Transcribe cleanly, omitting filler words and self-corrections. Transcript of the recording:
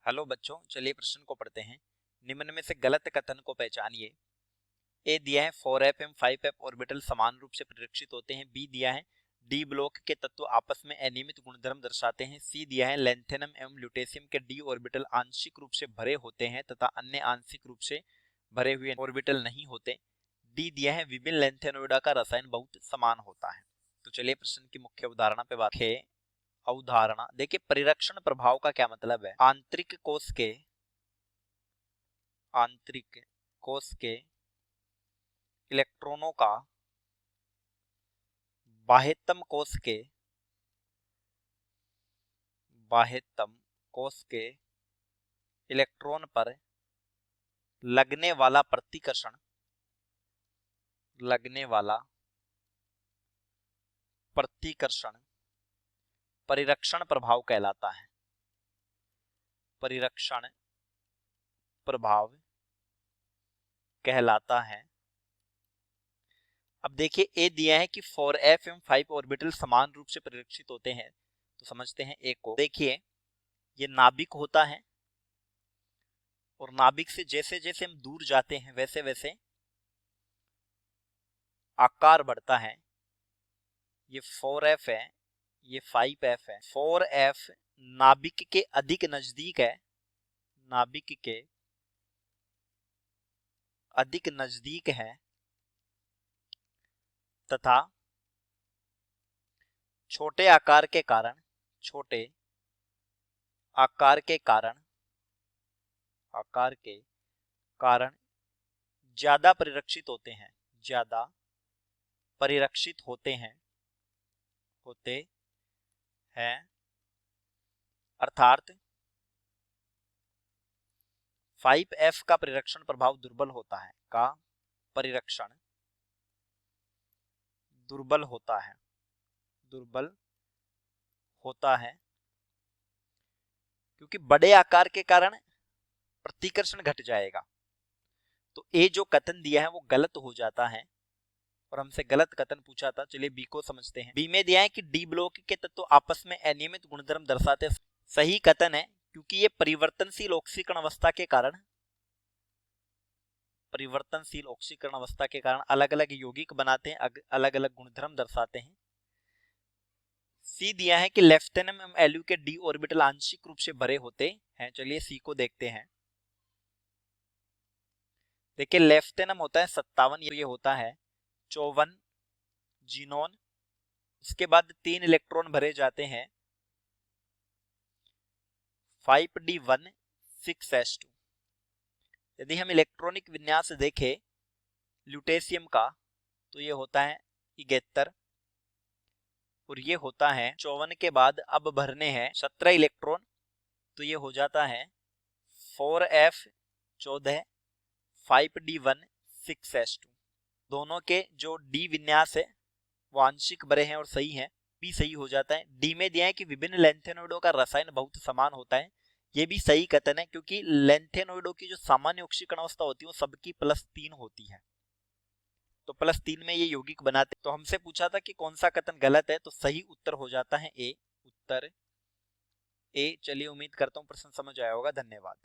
Hello बच्चों, चलिए प्रश्न को पढ़ते हैं। निम्न में से गलत कथन को पहचानिए। ए दिया है 4f एवं 5f ऑर्बिटल समान रूप से परिरक्षित होते हैं। बी दिया है डी ब्लॉक के तत्व आपस में अनियमित गुणधर्म दर्शाते हैं। सी दिया है लैंथेनम एवं ल्यूटेशियम के डी ऑर्बिटल आंशिक रूप से भरे होते हैं तथा अन्य आंशिक रूप से भरे हुए ऑर्बिटल नहीं होते। डी दिया है विभिन्न लैंथेनोइडा का रसायन बहुत समान होता है। तो चलिए प्रश्न की मुख्य उदाहरण पे बात है। अवधारणा देखिए, परिरक्षण प्रभाव का क्या मतलब है। आंतरिक कोश के इलेक्ट्रॉनों का बाह्यतम कोश के इलेक्ट्रॉन पर लगने वाला प्रतिकर्षण परिरक्षण प्रभाव कहलाता है। परिरक्षण प्रभाव कहलाता है। अब देखिए, ए दिया है कि 4f एवं 5 ऑर्बिटल समान रूप से परिरक्षित होते हैं। तो समझते हैं ए को। देखिए, ये नाभिक होता है और नाभिक से जैसे जैसे हम दूर जाते हैं वैसे वैसे आकार बढ़ता है। ये 4f है, ये 5f है। 4f नाभिक के अधिक नजदीक है, नाभिक के अधिक नजदीक है तथा छोटे आकार के कारण ज्यादा परिरक्षित होते हैं अर्थात 5f का परिरक्षण प्रभाव दुर्बल होता है क्योंकि बड़े आकार के कारण प्रतिकर्षण घट जाएगा। तो ए जो कथन दिया है वो गलत हो जाता है और हमसे गलत कथन पूछा था। चलिए बी को समझते हैं। बी में दिया है कि डी ब्लॉक के तत्व आपस में अनियमित गुणधर्म दर्शाते हैं। सही कथन है, क्योंकि ये परिवर्तनशील ऑक्सीकरण अवस्था के कारण अलग अलग यौगिक बनाते हैं, अलग अलग गुणधर्म दर्शाते हैं। सी दिया है कि लेफ्टेनम एवं एलयू के डी ऑर्बिटल आंशिक रूप से भरे होते हैं। चलिए सी को देखते हैं। देखिए, लेफ्टेनम होता है 57, ये होता है 54 जीनोन। इसके बाद 3 इलेक्ट्रॉन भरे जाते हैं 5d1 6s2। यदि हम इलेक्ट्रॉनिक विन्यास देखें ल्यूटेशियम का तो ये होता है 71 और ये होता है 54 के बाद अब भरने हैं 17 इलेक्ट्रॉन, तो ये हो जाता है 4f14 5d1 6s2। दोनों के जो डी विन्यास है वो आंशिक भरे हैं और सही है, भी सही हो जाता है। डी में दिया है कि विभिन्न लैंथेनोइडों का रसायन बहुत समान होता है। ये भी सही कथन है, क्योंकि लैंथेनोइडों की जो सामान्य ऑक्सीकरण अवस्था होती है वो सबकी +3 होती है। तो +3 में ये यौगिक बनाते। तो हमसे पूछा था कि कौन सा कथन गलत है, तो सही उत्तर हो जाता है ए। उत्तर ए। चलिए, उम्मीद करता हूं प्रश्न समझ आया होगा। धन्यवाद।